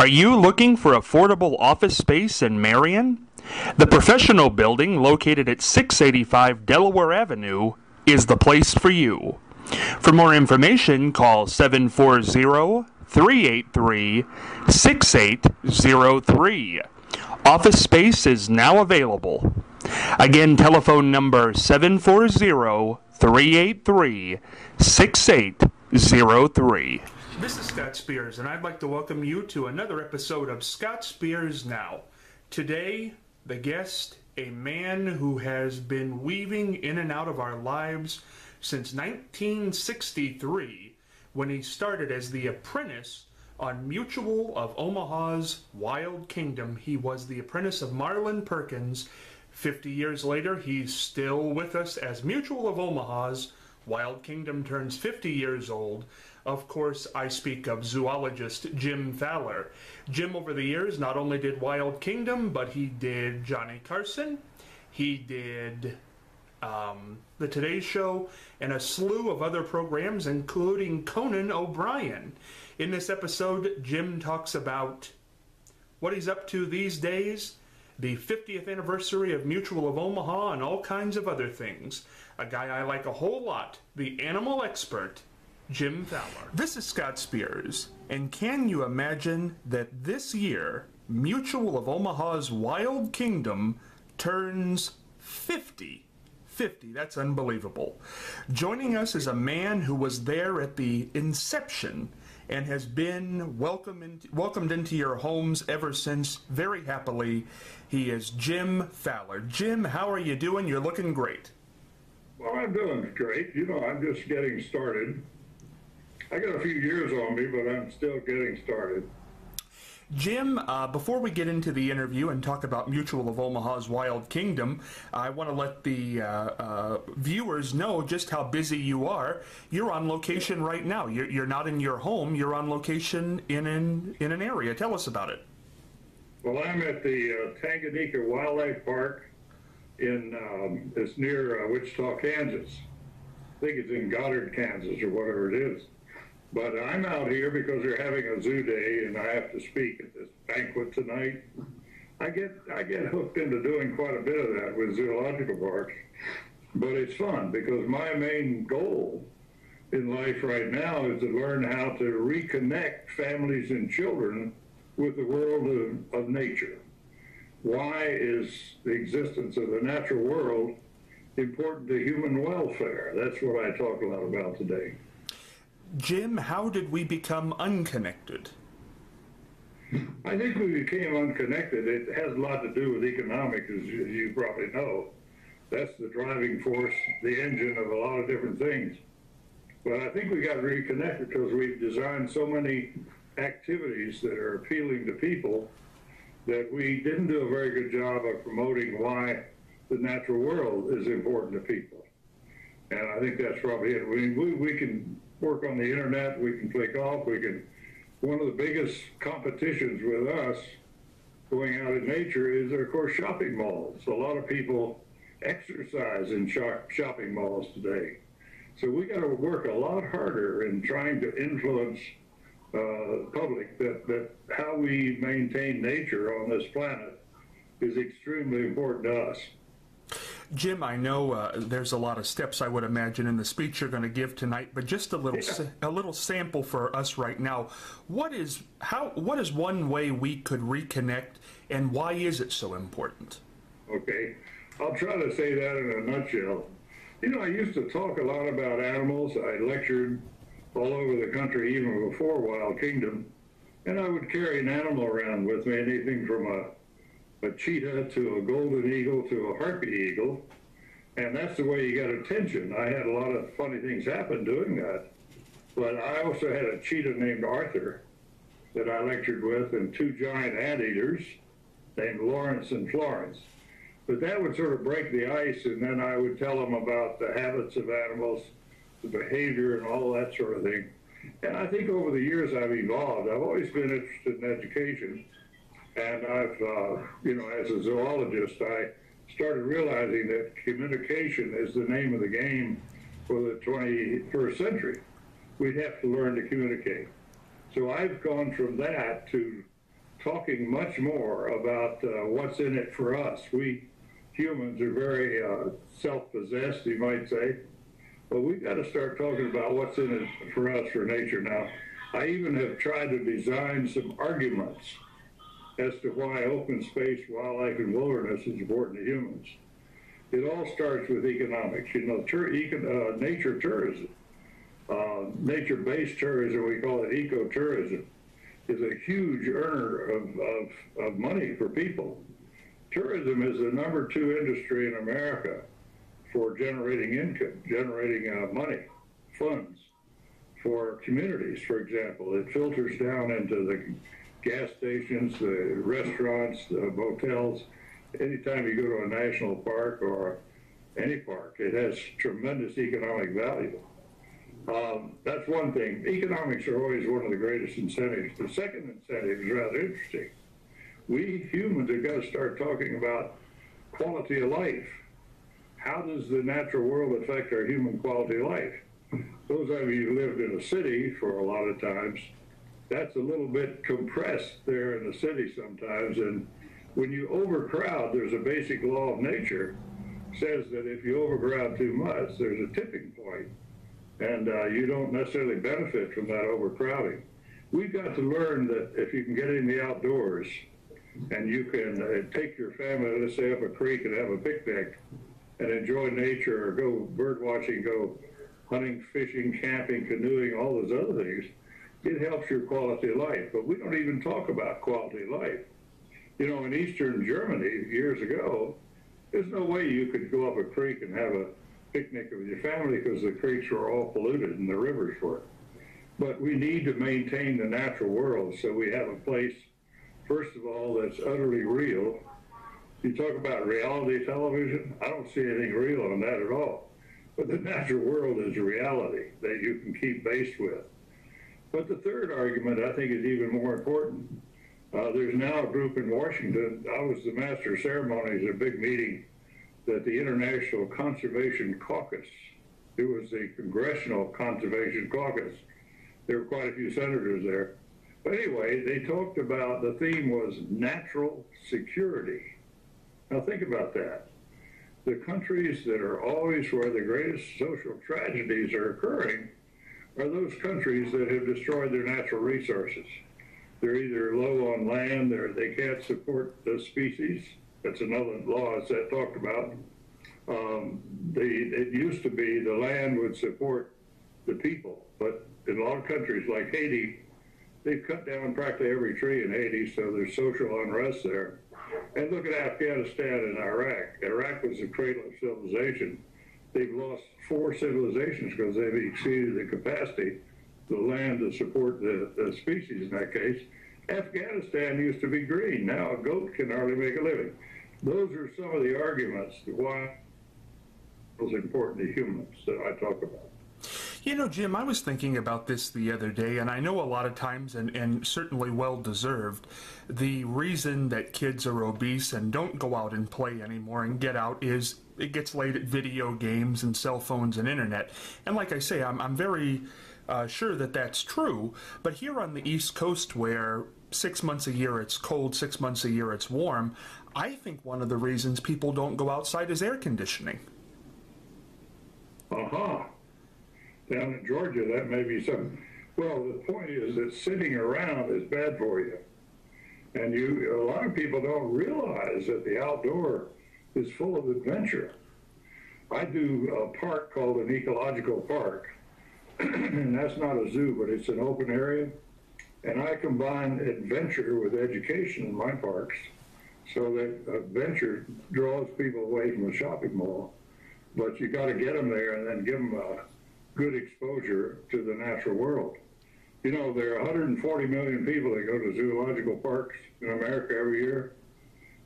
Are you looking for affordable office space in Marion? The professional building located at 685 Delaware Avenue is the place for you. For more information, call 740-383-6803. Office space is now available. Again, telephone number 740-383-6803. This is Scott Spears, and I'd like to welcome you to another episode of Scott Spears Now. Today, the guest, a man who has been weaving in and out of our lives since 1963, when he started as the apprentice on Mutual of Omaha's Wild Kingdom. He was the apprentice of Marlin Perkins. 50 years later, he's still with us as Mutual of Omaha's Wild Kingdom turns 50 years old. Of course, I speak of zoologist Jim Fowler. Jim, over the years, not only did Wild Kingdom, but he did Johnny Carson, he did The Today Show, and a slew of other programs, including Conan O'Brien. In this episode, Jim talks about what he's up to these days, the 50th anniversary of Mutual of Omaha, and all kinds of other things. A guy I like a whole lot, the animal expert, Jim Fowler. This is Scott Spears, and can you imagine that this year, Mutual of Omaha's Wild Kingdom turns 50? 50, that's unbelievable. Joining us is a man who was there at the inception and has been welcomed into your homes ever since, very happily. He is Jim Fowler. Jim, how are you doing? You're looking great. Well, I'm doing great. You know, I'm just getting started. I got a few years on me, but I'm still getting started. Jim, before we get into the interview and talk about Mutual of Omaha's Wild Kingdom, I want to let the viewers know just how busy you are. You're on location right now. You're not in your home. You're on location in an area. Tell us about it. Well, I'm at the Tanganyika Wildlife Park it's near Wichita, Kansas. I think it's in Goddard, Kansas, or whatever it is. But I'm out here because they're having a zoo day, and I have to speak at this banquet tonight. I get hooked into doing quite a bit of that with zoological parks, but it's fun because my main goal in life right now is to learn how to reconnect families and children with the world of nature. Why is the existence of the natural world important to human welfare? That's what I talk a lot about today. Jim, how did we become unconnected? I think we became unconnected. It has a lot to do with economics, as you probably know. That's the driving force, the engine of a lot of different things. But I think we got reconnected because we've designed so many activities that are appealing to people that we didn't do a very good job of promoting why the natural world is important to people. And I think that's probably it. We can work on the internet, we can click off, one of the biggest competitions with us going out in nature is, of course, shopping malls. A lot of people exercise in shopping malls today. So we got to work a lot harder in trying to influence the public that how we maintain nature on this planet is extremely important to us. Jim, I know there's a lot of steps, I would imagine, in the speech you're going to give tonight, but just a little sample for us right now. What is one way we could reconnect, and why is it so important? Okay, I'll try to say that in a nutshell. You know, I used to talk a lot about animals. I lectured all over the country even before Wild Kingdom, and I would carry an animal around with me, anything from a cheetah to a golden eagle to a harpy eagle, and that's the way you got attention. I had a lot of funny things happen doing that, but I also had a cheetah named Arthur that I lectured with, and two giant anteaters named Lawrence and Florence. But that would sort of break the ice, and then I would tell them about the habits of animals, the behavior, and all that sort of thing. And I think over the years I've evolved. I've always been interested in education. And I've, as a zoologist, I started realizing that communication is the name of the game for the 21st century. We'd have to learn to communicate. So I've gone from that to talking much more about what's in it for us. We humans are very self-possessed, you might say, but we've got to start talking about what's in it for us, for nature now. I even have tried to design some arguments as to why open space, wildlife, and wilderness is important to humans. It all starts with economics. You know, nature tourism, nature-based tourism, we call it ecotourism, is a huge earner of money for people. Tourism is the #2 industry in America for generating income, generating money, funds for communities, for example. It filters down into the gas stations, the restaurants, the motels. Anytime you go to a national park or any park, it has tremendous economic value. That's one thing. Economics are always one of the greatest incentives. The second incentive is rather interesting. We humans have got to start talking about quality of life. How does the natural world affect our human quality of life? Those of you who lived in a city for a lot of times, that's a little bit compressed there in the city sometimes. And when you overcrowd, there's a basic law of nature says that if you overcrowd too much, there's a tipping point, and you don't necessarily benefit from that overcrowding. We've got to learn that if you can get in the outdoors and you can take your family, let's say, up a creek and have a picnic and enjoy nature, or go bird watching, go hunting, fishing, camping, canoeing, all those other things, it helps your quality of life. But we don't even talk about quality of life. You know, in Eastern Germany years ago, there's no way you could go up a creek and have a picnic with your family because the creeks were all polluted and the rivers were. But we need to maintain the natural world, so we have a place, first of all, that's utterly real. You talk about reality television, I don't see anything real on that at all. But the natural world is a reality that you can keep base with. But the third argument, I think, is even more important. There's now a group in Washington. I was the master of ceremonies at a big meeting that the International Conservation Caucus, it was the Congressional Conservation Caucus. There were quite a few senators there. But anyway, they talked about, the theme was natural security. Now think about that. The countries that are always where the greatest social tragedies are occurring are those countries that have destroyed their natural resources. They're either low on land, or they can't support the species. That's another law that talked about. It used to be the land would support the people, but in a lot of countries like Haiti, they've cut down practically every tree in Haiti, so there's social unrest there. And look at Afghanistan and Iraq. Iraq was the cradle of civilization. They've lost 4 civilizations because they've exceeded the capacity, the land to support the species in that case. Afghanistan used to be green. Now a goat can hardly make a living. Those are some of the arguments why it was important to humans that I talk about. You know, Jim, I was thinking about this the other day, and I know a lot of times, and certainly well-deserved, the reason that kids are obese and don't go out and play anymore and get out is it gets late at video games and cell phones and internet. And like I say, I'm very sure that that's true, but here on the East Coast, where 6 months a year it's cold, 6 months a year it's warm, I think one of the reasons people don't go outside is air conditioning. Down in Georgia, that may be something. Well, the point is that sitting around is bad for you. And a lot of people don't realize that the outdoor is full of adventure. I do a park called an ecological park, and that's not a zoo, but it's an open area. And I combine adventure with education in my parks, so that adventure draws people away from a shopping mall. But you got to get them there and then give them a good exposure to the natural world. You know, there are 140 million people that go to zoological parks in America every year,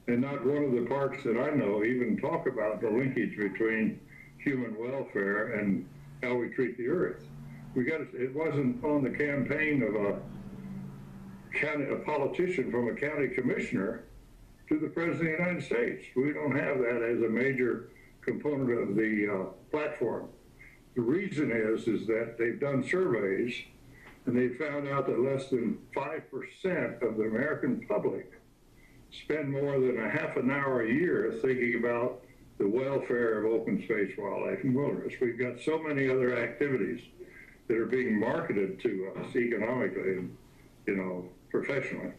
and not one of the parks that I know even talk about the linkage between human welfare and how we treat the earth. It wasn't on the campaign of a politician from a county commissioner to the President of the United States. We don't have that as a major component of the platform. The reason is that they've done surveys, And they found out that less than 5% of the American public spend more than a half an hour a year thinking about the welfare of open space, wildlife, and wilderness. We've got so many other activities that are being marketed to us economically and, professionally,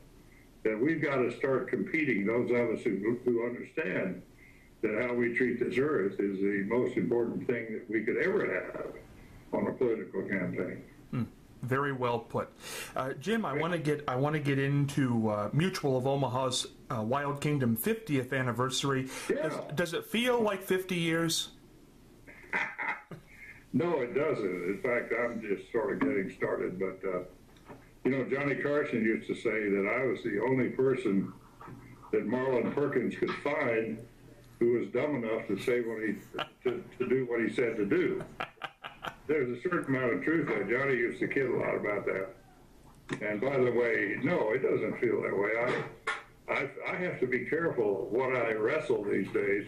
that we've got to start competing, those of us who understand that how we treat this earth is the most important thing that we could ever have on a political campaign. Very well put, Jim. I want to get into Mutual of Omaha's Wild Kingdom 50th anniversary. Yeah. Does it feel like 50 years? No, it doesn't. In fact, I'm just sort of getting started. But Johnny Carson used to say that I was the only person that Marlin Perkins could find who was dumb enough to say to do what he said to do. There's a certain amount of truth there. Johnny used to kid a lot about that. And by the way, no, it doesn't feel that way. I have to be careful what I wrestle these days.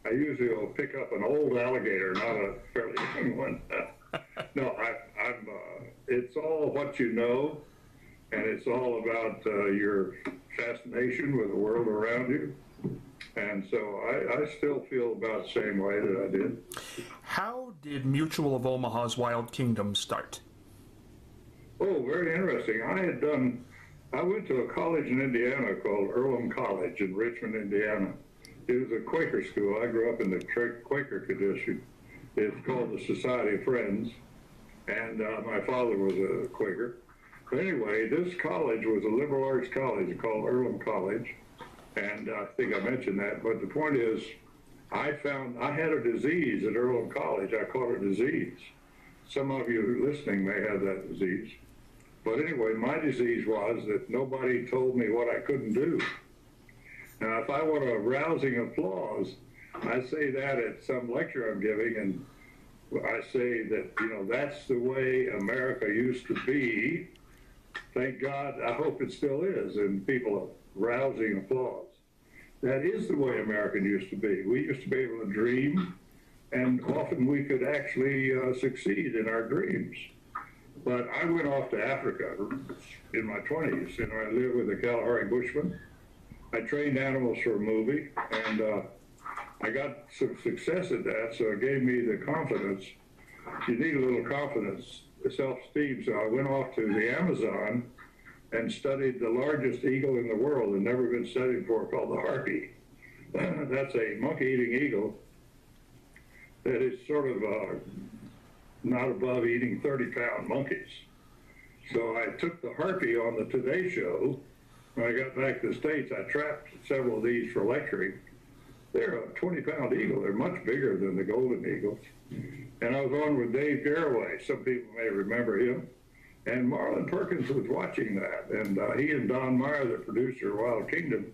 I usually will pick up an old alligator, not a fairly young one. No, it's all what you know, and it's all about your fascination with the world around you. And so I still feel about the same way that I did. How did Mutual of Omaha's Wild Kingdom start? Oh, very interesting. I went to a college in Indiana called Earlham College in Richmond, Indiana. It was a Quaker school. I grew up in the Quaker tradition. It's called the Society of Friends, and my father was a Quaker. But anyway, this college was a liberal arts college called Earlham College. And I think I mentioned that, but the point is, I had a disease at Earlham College. I caught a disease. Some of you listening may have that disease. But anyway, my disease was that nobody told me what I couldn't do. Now, if I want a rousing applause, I say that at some lecture I'm giving, and I say that, that's the way America used to be. Thank God, I hope it still is, and people are rousing applause. That is the way American used to be. We used to be able to dream, and often we could actually succeed in our dreams. But I went off to Africa in my 20s, and I lived with the Kalahari Bushmen. I trained animals for a movie, and I got some success at that, so it gave me the confidence. You need a little confidence, self-esteem, so I went off to the Amazon and studied the largest eagle in the world and never been studied before, called the harpy. That's a monkey-eating eagle that is sort of not above eating 30-pound monkeys. So I took the harpy on the Today Show. When I got back to the States, I trapped several of these for lecturing. They're a 20-pound eagle. They're much bigger than the golden eagles. And I was on with Dave Garraway. Some people may remember him. And Marlin Perkins was watching that, and he and Don Meyer, the producer of Wild Kingdom,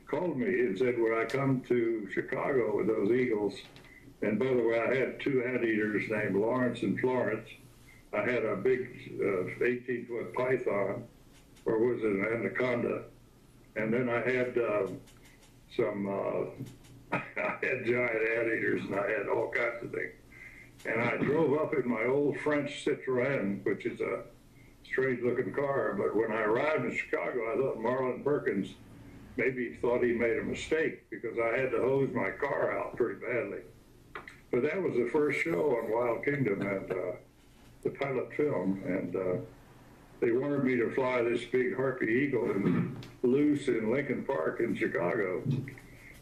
called me and said, would I come to Chicago with those eagles? And by the way, I had two anteaters named Lawrence and Florence. I had a big 18-foot python, or was it an anaconda? And then I had I had giant anteaters, and I had all kinds of things. And I drove up in my old French Citroën, which is a strange-looking car, but when I arrived in Chicago, I thought Marlin Perkins maybe thought he made a mistake because I had to hose my car out pretty badly. But that was the first show on Wild Kingdom and the pilot film, and they wanted me to fly this big harpy eagle and loose in Lincoln Park in Chicago.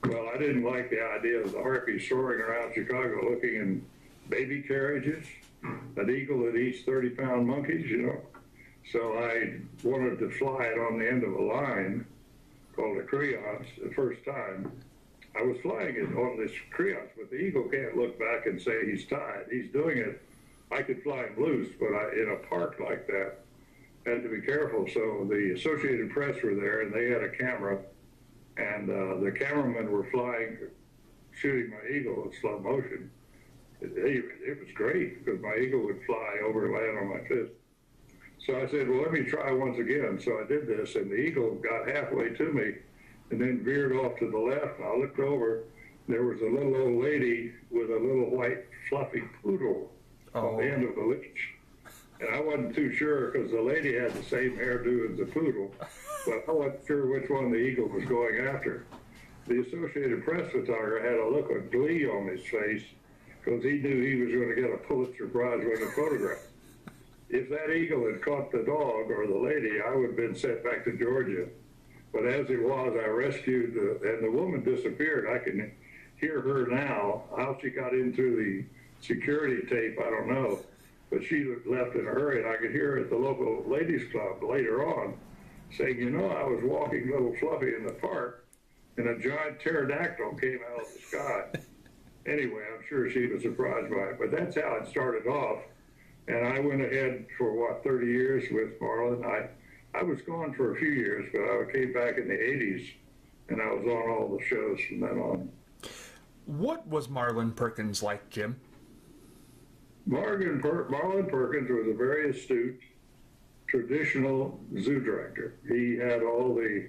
Well, I didn't like the idea of the harpy soaring around Chicago looking in baby carriages, an eagle that eats 30-pound monkeys, So I wanted to fly it on the end of a line called a creance the first time. I was flying it on this creance, but the eagle can't look back and say he's tied. He's doing it. I could fly him loose, but in a park like that, I had to be careful. So the Associated Press were there, and they had a camera, and the cameramen were shooting my eagle in slow motion. It was great because my eagle would fly over and land on my fist. So I said, well, let me try once again. So I did this, and the eagle got halfway to me and then veered off to the left. And I looked over. There was a little old lady with a little white fluffy poodle on the end of the leash. And I wasn't too sure because the lady had the same hairdo as the poodle, but I wasn't sure which one the eagle was going after. The Associated Press photographer had a look of glee on his face because he knew he was going to get a Pulitzer Prize winning photograph. If that eagle had caught the dog or the lady, I would have been sent back to Georgia. But as it was, I rescued, and the woman disappeared. I can hear her now. How she got in through the security tape, I don't know. But she left in a hurry, and I could hear her at the local ladies' club later on saying, you know, I was walking little Fluffy in the park, and a giant pterodactyl came out of the sky. Anyway, I'm sure she was surprised by it. But that's how it started off. And I went ahead for, 30 years with Marlin. I was gone for a few years, but I came back in the 80s, and I was on all the shows from then on. What was Marlin Perkins like, Jim? Marlin Perkins was a very astute, traditional zoo director. He had all the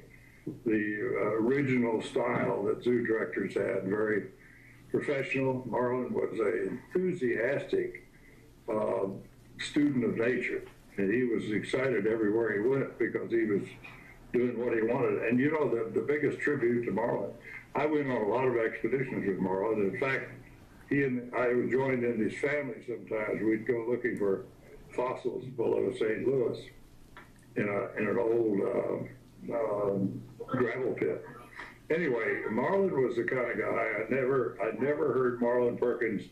original style that zoo directors had, very professional. Marlin was an enthusiastic student of nature, and he was excited everywhere he went because he was doing what he wanted. And you know, the biggest tribute to Marlin, I went on a lot of expeditions with Marlin. In fact, he and I were joined in his family sometimes. We'd go looking for fossils below St. Louis in an old gravel pit. Anyway, Marlin was the kind of guy, I never heard Marlin Perkins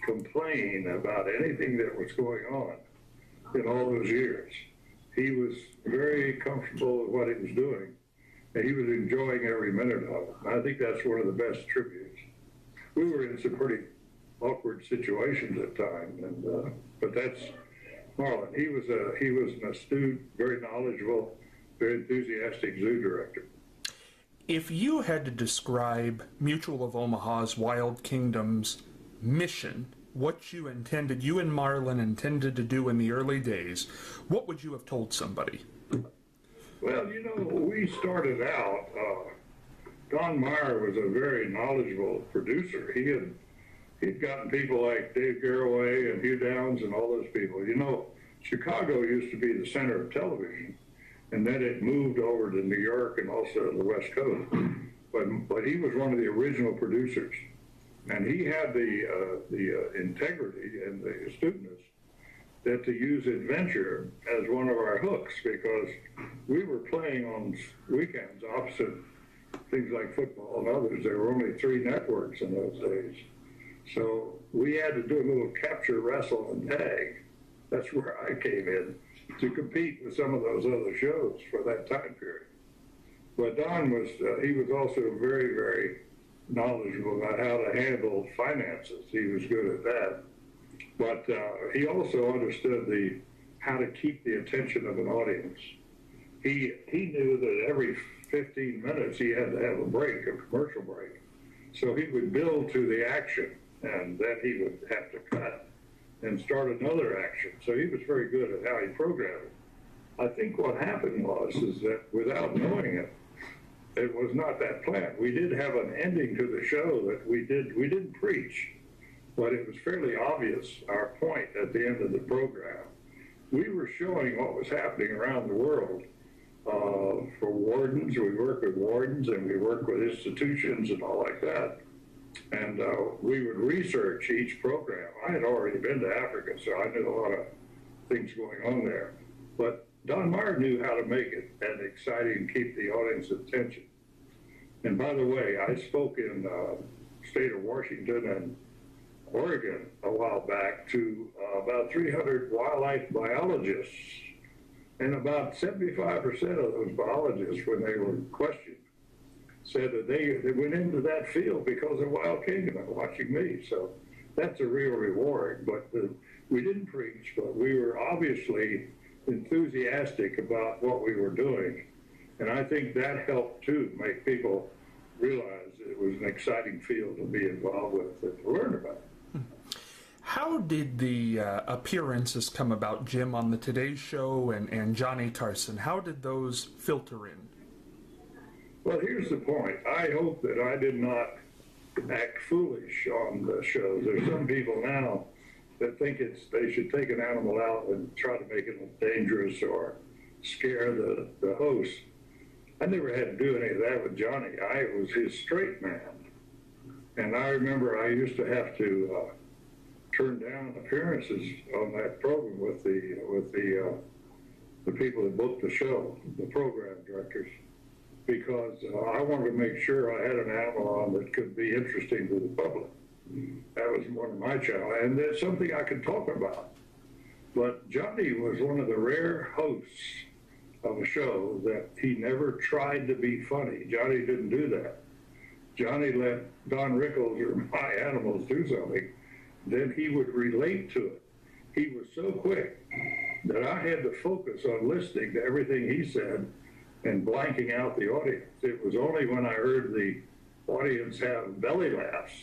complain about anything that was going on in all those years. He was very comfortable with what he was doing, and he was enjoying every minute of it. And I think that's one of the best tributes. We were in some pretty awkward situations at times, but that's Marlin. He was an astute, very knowledgeable, very enthusiastic zoo director. If you had to describe Mutual of Omaha's Wild Kingdom's mission, what you and Marlin intended to do in the early days, what would you have told somebody? Well, you know, we started out, Don Meyer was a very knowledgeable producer. He'd gotten people like Dave Garroway and Hugh Downs and all those people. You know, Chicago used to be the center of television, and then it moved over to New York and also the West Coast. But he was one of the original producers, and he had the integrity and the astuteness that to use adventure as one of our hooks, because we were playing on weekends opposite things like football and others. There were only 3 networks in those days. So we had to do a little capture, wrestle, and tag. That's where I came in to compete with some of those other shows for that time period. But Don was, he was also very, very knowledgeable about how to handle finances. He was good at that. But he also understood how to keep the attention of an audience. He knew that every 15 minutes he had to have a break, a commercial break. So he would build to the action, and then he would have to cut and start another action. So he was very good at how he programmed it. I think what happened is that without knowing it, it was not that planned. We did have an ending to the show that we didn't preach, but it was fairly obvious, our point at the end of the program. We were showing what was happening around the world. For wardens, we work with wardens, and we work with institutions and all like that. And we would research each program. I had already been to Africa, so I knew a lot of things going on there. But Don Meyer knew how to make it and exciting, keep the audience attention. And by the way, I spoke in state of Washington and Oregon a while back to about 300 wildlife biologists. And about 75% of those biologists, when they were questioned, said that they went into that field because of Wild Kingdom and watching me. So that's a real reward. But we didn't preach, but we were obviously enthusiastic about what we were doing. And I think that helped, too, make people realize that it was an exciting field to be involved with and to learn about. How did the appearances come about, Jim, on the Today Show and Johnny Carson? How did those filter in? Well, here's the point. I hope that I did not act foolish on the shows. There's some people now that think they should take an animal out and try to make it dangerous or scare the host. I never had to do any of that with Johnny. I was his straight man. And I remember I used to have to turn down appearances on that program with the people that booked the show, the program directors, because I wanted to make sure I had an animal on that could be interesting to the public. That was one of my challenges, and that's something I could talk about. But Johnny was one of the rare hosts of a show that he never tried to be funny. Johnny didn't do that. Johnny let Don Rickles or my animals do something, then he would relate to it. He was so quick that I had to focus on listening to everything he said and blanking out the audience. It was only when I heard the audience have belly laughs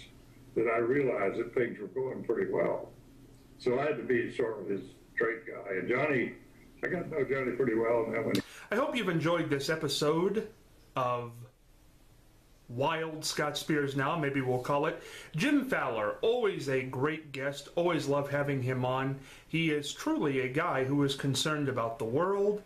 that I realized that things were going pretty well. So I had to be sort of his straight guy. And Johnny, I got to know Johnny pretty well on that one. I hope you've enjoyed this episode of Wild Scott Spears Now, maybe we'll call it. Jim Fowler, always a great guest, always love having him on. He is truly a guy who is concerned about the world,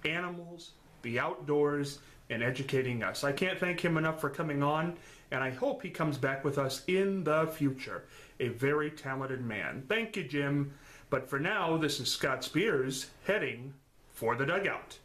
animals, the outdoors, and educating us. I can't thank him enough for coming on, and I hope he comes back with us in the future. A very talented man. Thank you, Jim. But for now, this is Scott Spears heading for the dugout.